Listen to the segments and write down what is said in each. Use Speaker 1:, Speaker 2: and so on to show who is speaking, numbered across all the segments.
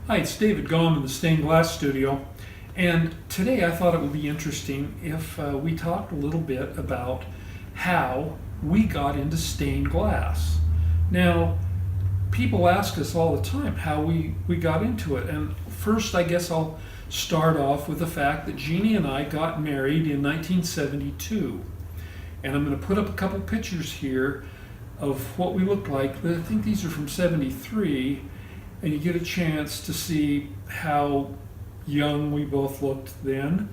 Speaker 1: Hi, it's David Gomm in the Stained Glass Studio, and today I thought it would be interesting if we talked a little bit about how we got into stained glass. Now, people ask us all the time how we got into it, and first I guess I'll start off with the fact that Jeannie and I got married in 1972, and I'm going to put up a couple pictures here of what we looked like. I think these are from 73, and you get a chance to see how young we both looked then.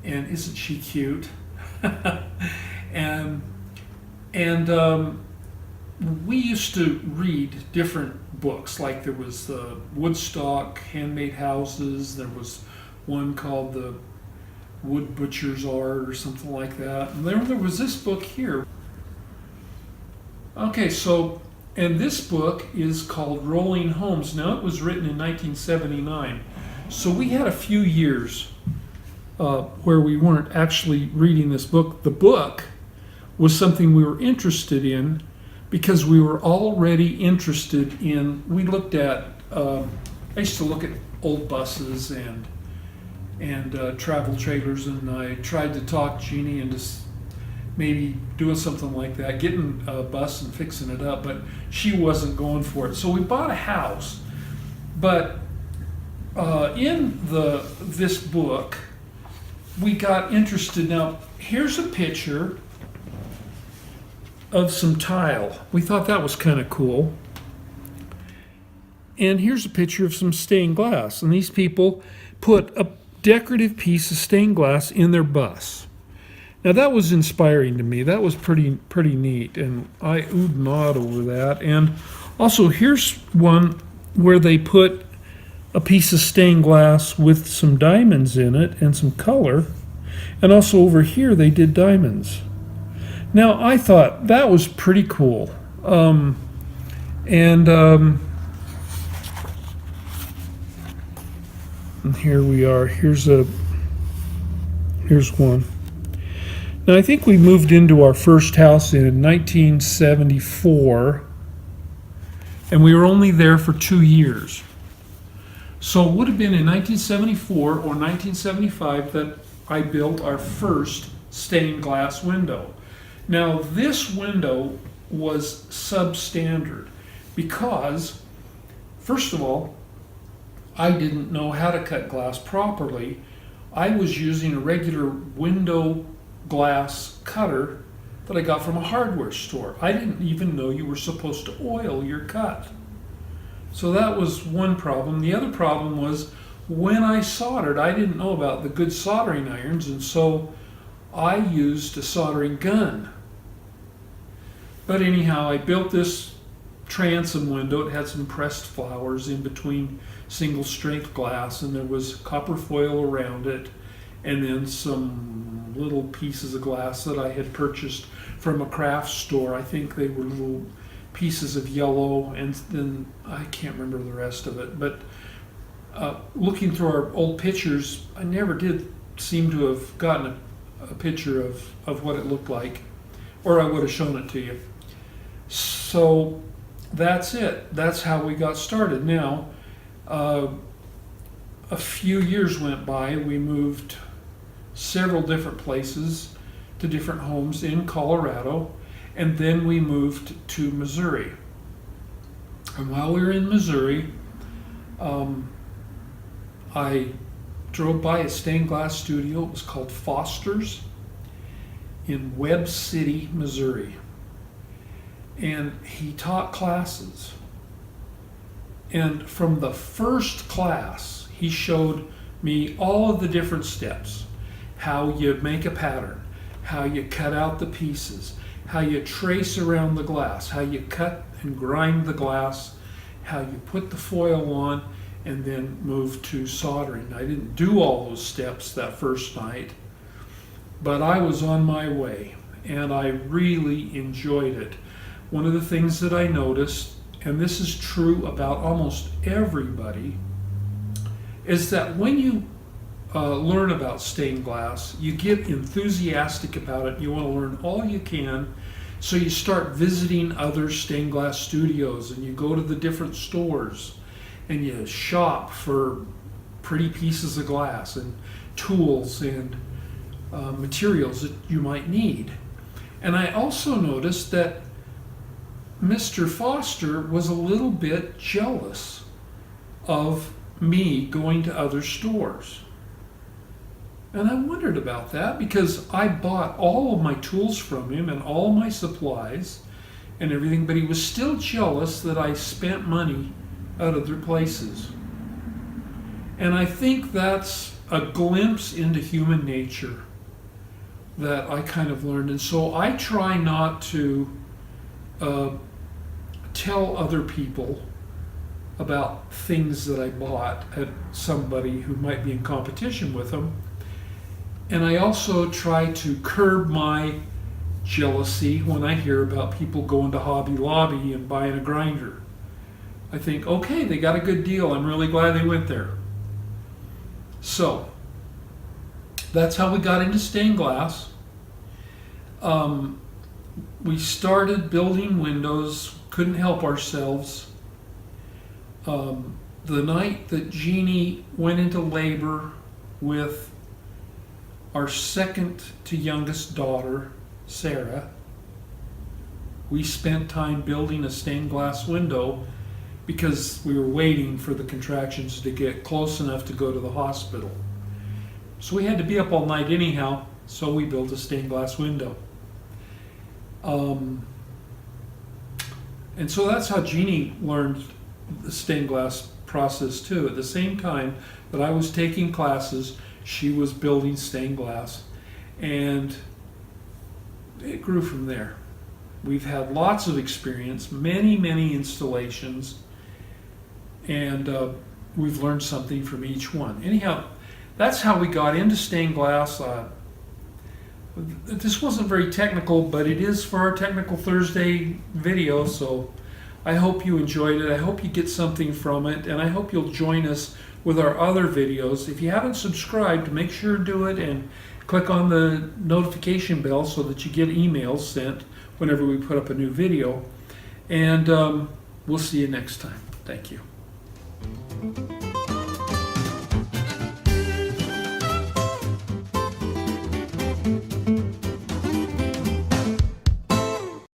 Speaker 1: And isn't she cute? and and we used to read different books, like there was the Woodstock Handmade Houses, there was one called the Wood Butcher's Art or something like that, and there was this book here. Okay, and this book is called Rolling Homes. Now, it was written in 1979, so we had a few years where we weren't actually reading this book. The book was something we were interested in because we were already interested in, we looked at, I used to look at old buses and travel trailers, and I tried to talk Jeannie into maybe doing something like that, getting a bus and fixing it up, but she wasn't going for it. So we bought a house, but in this book, we got interested. Now, here's a picture of some tile. We thought that was kind of cool. And here's a picture of some stained glass. And these people put a decorative piece of stained glass in their bus. Now, that was inspiring to me. That was pretty neat, and I oohed and awed over that. And also, here's one where they put a piece of stained glass with some diamonds in it and some color. And also over here, they did diamonds. Now, I thought that was pretty cool. And here we are. Here's one. Now, I think we moved into our first house in 1974, and we were only there for 2 years. So it would have been in 1974 or 1975 that I built our first stained glass window. Now, this window was substandard because, first of all, I didn't know how to cut glass properly. I was using a regular window glass cutter that I got from a hardware store. I didn't even know you were supposed to oil your cut. So that was one problem. The other problem was when I soldered, I didn't know about the good soldering irons, and so I used a soldering gun. But anyhow, I built this transom window. It had some pressed flowers in between single strength glass, and there was copper foil around it, and then some little pieces of glass that I had purchased from a craft store. I think they were little pieces of yellow, and then I can't remember the rest of it. But looking through our old pictures, I never did seem to have gotten a picture of what it looked like, or I would have shown it to you. So that's it. That's how we got started. Now, a few years went by. We moved several different places to different homes in Colorado, and then we moved to Missouri. And while we were in Missouri, I drove by a stained glass studio. It was called Foster's in Webb City, Missouri. And he taught classes. And from the first class, he showed me all of the different steps. How you make a pattern, how you cut out the pieces, how you trace around the glass, how you cut and grind the glass, how you put the foil on, and then move to soldering. I didn't do all those steps that first night, but I was on my way, and I really enjoyed it. One of the things that I noticed, and this is true about almost everybody, is that when you learn about stained glass, you get enthusiastic about it. You want to learn all you can, so you start visiting other stained glass studios, and you go to the different stores, and you shop for pretty pieces of glass and tools and materials that you might need. And I also noticed that Mr. Foster was a little bit jealous of me going to other stores. And I wondered about that because I bought all of my tools from him and all my supplies and everything, but he was still jealous that I spent money at other places. And I think that's a glimpse into human nature that I kind of learned. And so I try not to tell other people about things that I bought at somebody who might be in competition with them. And I also try to curb my jealousy when I hear about people going to Hobby Lobby and buying a grinder. I think, okay, they got a good deal. I'm really glad they went there. So that's how we got into stained glass. We started building windows, couldn't help ourselves. The night that Jeannie went into labor with our second to youngest daughter, Sarah, we spent time building a stained glass window because we were waiting for the contractions to get close enough to go to the hospital. So we had to be up all night anyhow, so we built a stained glass window. And so that's how Jeannie learned the stained glass process too. At the same time that I was taking classes, she was building stained glass, and it grew from there. We've had lots of experience, many installations, and we've learned something from each one. Anyhow, that's how we got into stained glass. This wasn't very technical, but it is for our Technical Thursday video, so I hope you enjoyed it. I hope you get something from it, and I hope you'll join us with our other videos. If you haven't subscribed, make sure to do it and click on the notification bell so that you get emails sent whenever we put up a new video. And we'll see you next time. Thank you.